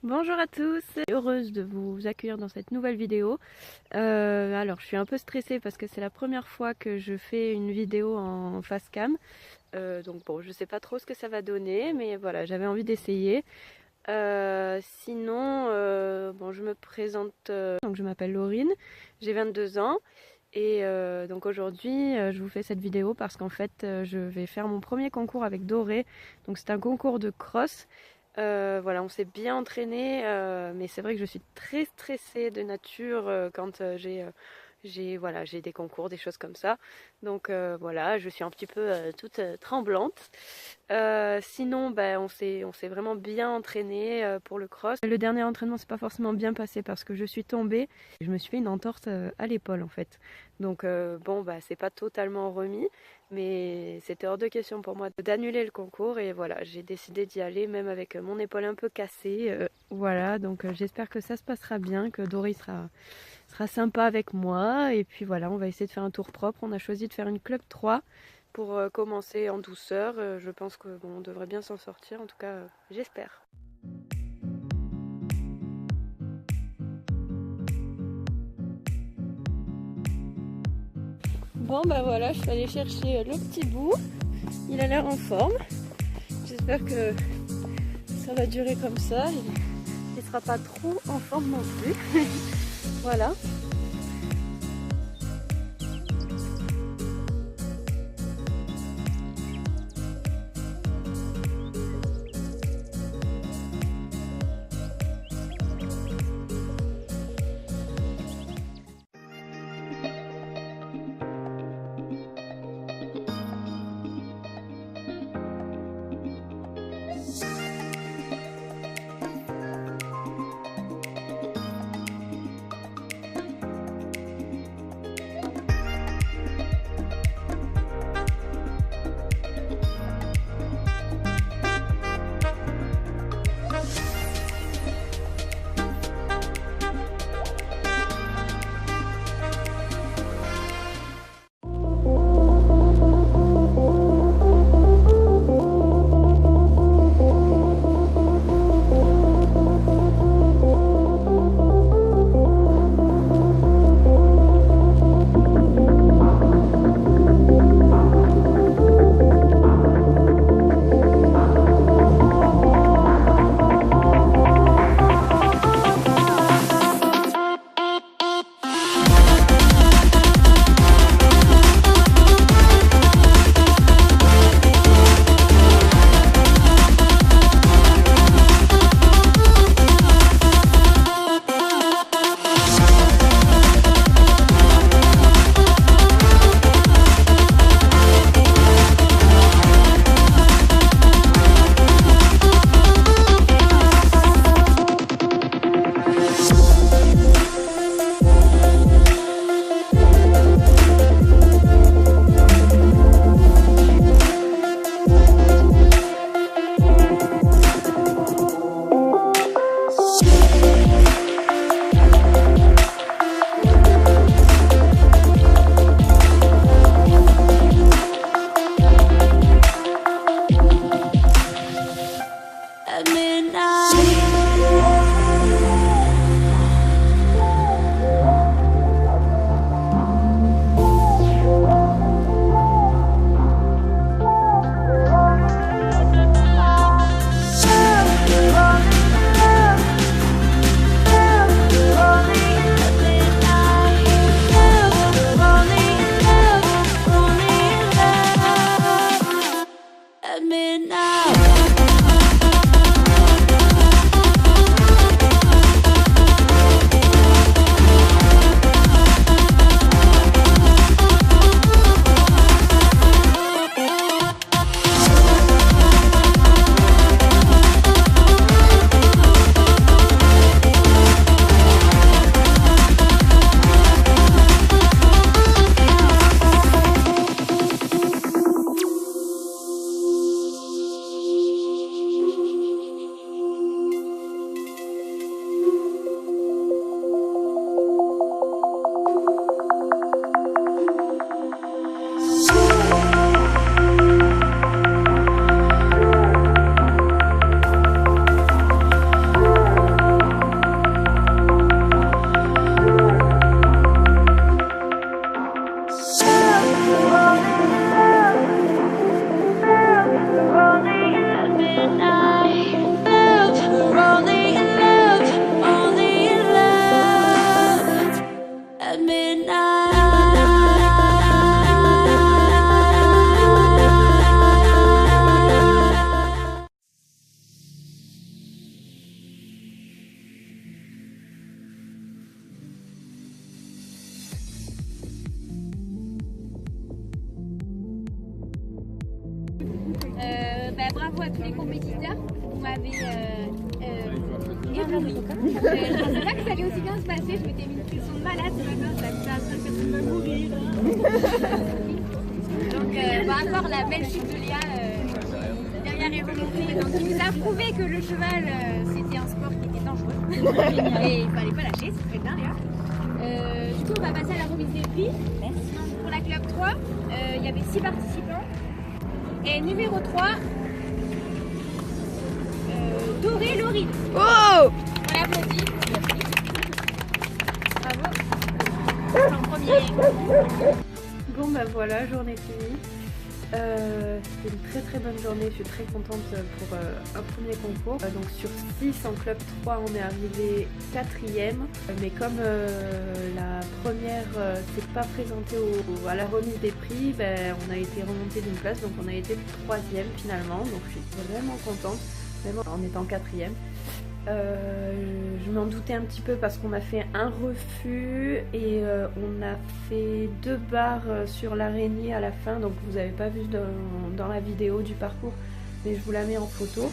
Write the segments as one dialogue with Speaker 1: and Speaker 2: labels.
Speaker 1: Bonjour à tous, heureuse de vous accueillir dans cette nouvelle vidéo. Alors je suis un peu stressée parce que c'est la première fois que je fais une vidéo en face cam. Donc bon, je sais pas trop ce que ça va donner, mais voilà, j'avais envie d'essayer. Sinon, bon, je me présente, donc je m'appelle Laurine, j'ai 22 ans. Et donc aujourd'hui, je vous fais cette vidéo parce qu'en fait, je vais faire mon premier concours avec Doré. Donc c'est un concours de cross. Voilà, on s'est bien entraîné, mais c'est vrai que je suis très stressée de nature quand j'ai des concours, des choses comme ça. Donc voilà, je suis un petit peu toute tremblante. Sinon, ben, on s'est vraiment bien entraîné pour le cross. Le dernier entraînement s'est pas forcément bien passé parce que je suis tombée. Je me suis fait une entorse à l'épaule en fait. Donc bon, bah c'est pas totalement remis, mais c'était hors de question pour moi d'annuler le concours et voilà, j'ai décidé d'y aller même avec mon épaule un peu cassée. Voilà, donc j'espère que ça se passera bien, que Dory sera sympa avec moi et puis voilà, on va essayer de faire un tour propre. On a choisi de faire une club 3 pour commencer en douceur. Je pense que bon, on devrait bien s'en sortir, en tout cas j'espère. Bon bah voilà, je suis allée chercher le petit bout. Il a l'air en forme. J'espère que ça va durer comme ça. Il sera pas trop en forme non plus. Voilà.
Speaker 2: tous les compétiteurs. Vous m'avez ébloui. Je pensais pas que ça allait aussi bien se passer. Je m'étais mis une pression de malade ce matin. J'avais l'impression de me mourir. Donc, par rapport à la belle chute de Léa, derrière est remontée. Donc, il nous a prouvé que le cheval, c'était un sport qui était dangereux. Et il fallait pas lâcher, c'est très bien, Léa. Du coup, on va passer à la remise des prix. Merci. Pour la club 3, il y avait 6 participants. Et numéro 3, Doré Laurine.
Speaker 1: Oh!
Speaker 2: On l'applaudit. Bravo. C'est en premier.
Speaker 1: Bon bah voilà, journée finie. C'était une très bonne journée, je suis très contente pour un premier concours. Donc sur 6 en club 3 on est arrivé 4e, mais comme la première s'est pas présentée à la remise des prix, ben, on a été remonté d'une place, donc on a été 3e finalement, donc je suis vraiment contente, même en étant 4e. Je m'en doutais un petit peu parce qu'on a fait un refus et on a fait 2 barres sur l'araignée à la fin, donc vous n'avez pas vu dans la vidéo du parcours, mais je vous la mets en photo.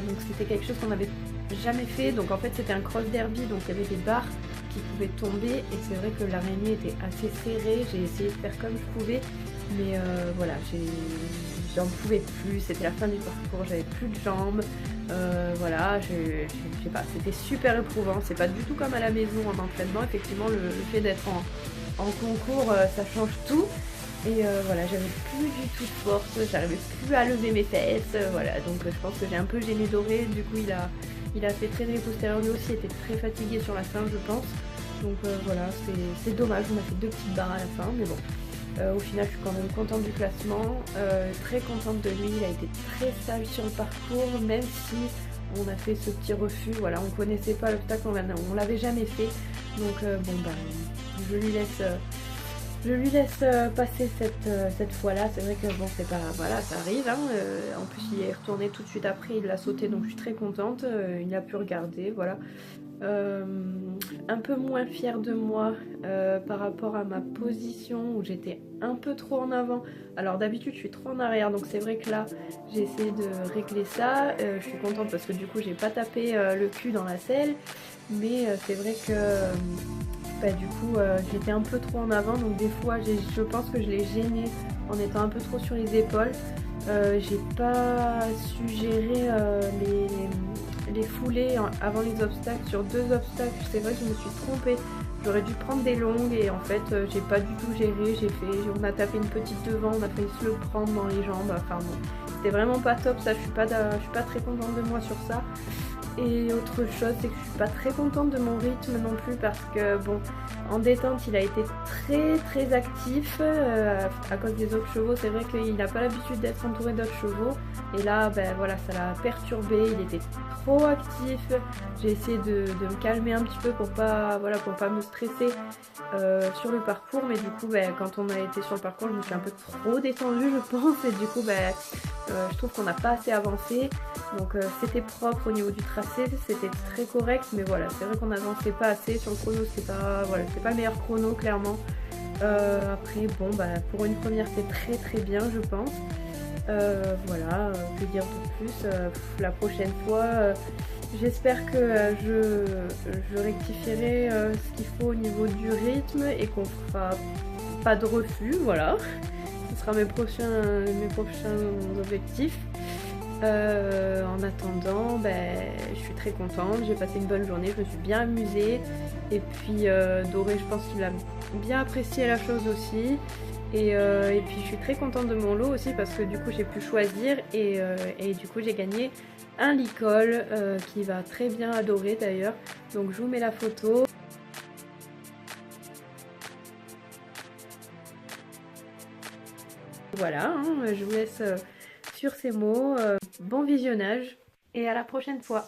Speaker 1: Donc c'était quelque chose qu'on n'avait jamais fait, donc en fait c'était un cross derby, donc il y avait des barres qui pouvaient tomber et c'est vrai que l'araignée était assez serrée, j'ai essayé de faire comme je pouvais, mais voilà, j'en pouvais plus, c'était la fin du parcours, j'avais plus de jambes, voilà, je sais pas, c'était super éprouvant, c'est pas du tout comme à la maison en entraînement, effectivement le fait d'être en concours ça change tout. Et voilà, j'avais plus du tout de force, j'arrivais plus à lever mes fesses, voilà, donc je pense que j'ai un peu gêné Doré, du coup il a fait traîner les postérieurs, lui aussi était très fatigué sur la fin je pense, donc voilà, c'est dommage, on a fait 2 petites barres à la fin, mais bon, au final je suis quand même contente du classement, très contente de lui, il a été très sage sur le parcours, même si on a fait ce petit refus, voilà, on connaissait pas l'obstacle, on l'avait jamais fait, donc bon bah, je lui laisse passer cette fois-là. C'est vrai que bon, c'est pas, voilà, ça arrive. Hein. En plus, il est retourné tout de suite après, il l'a sauté, donc je suis très contente. Il a pu regarder, voilà. Un peu moins fière de moi par rapport à ma position où j'étais un peu trop en avant. Alors d'habitude, je suis trop en arrière, donc c'est vrai que là, j'ai essayé de régler ça. Je suis contente parce que du coup, j'ai pas tapé le cul dans la selle, mais c'est vrai que bah, du coup j'étais un peu trop en avant, donc des fois je pense que je l'ai gêné en étant un peu trop sur les épaules. J'ai pas su gérer les foulées avant les obstacles. Sur 2 obstacles, c'est vrai que je me suis trompée, j'aurais dû prendre des longues et en fait j'ai pas du tout géré, on a tapé une petite devant, on a failli se le prendre dans les jambes, enfin bon, c'était vraiment pas top ça, je suis pas très contente de moi sur ça. Et autre chose, c'est que je suis pas très contente de mon rythme non plus parce que bon, en détente il a été très actif à cause des autres chevaux. C'est vrai qu'il n'a pas l'habitude d'être entouré d'autres chevaux et là ben voilà, ça l'a perturbé, il était trop actif. J'ai essayé de me calmer un petit peu pour pas, voilà, pour pas me stresser sur le parcours, mais du coup ben, quand on a été sur le parcours je me suis un peu trop détendue je pense, et du coup ben, je trouve qu'on n'a pas assez avancé. Donc c'était propre au niveau du tracé, c'était très correct, mais voilà, c'est vrai qu'on n'avançait pas assez sur le chrono, c'est pas, voilà, c'est pas le meilleur chrono clairement. Après bon bah pour une première c'est très bien je pense. Voilà, que dire de plus, la prochaine fois j'espère que je rectifierai ce qu'il faut au niveau du rythme et qu'on fera pas de refus, voilà. Ce sera mes prochains objectifs. En attendant, ben, je suis très contente, j'ai passé une bonne journée, je me suis bien amusée. Et puis Doré, je pense qu'il a bien apprécié la chose aussi. Et puis je suis très contente de mon lot aussi parce que du coup j'ai pu choisir et du coup j'ai gagné un licol qui va très bien à Doré d'ailleurs. Donc je vous mets la photo. Voilà, hein, je vous laisse sur ces mots. Bon visionnage et à la prochaine fois.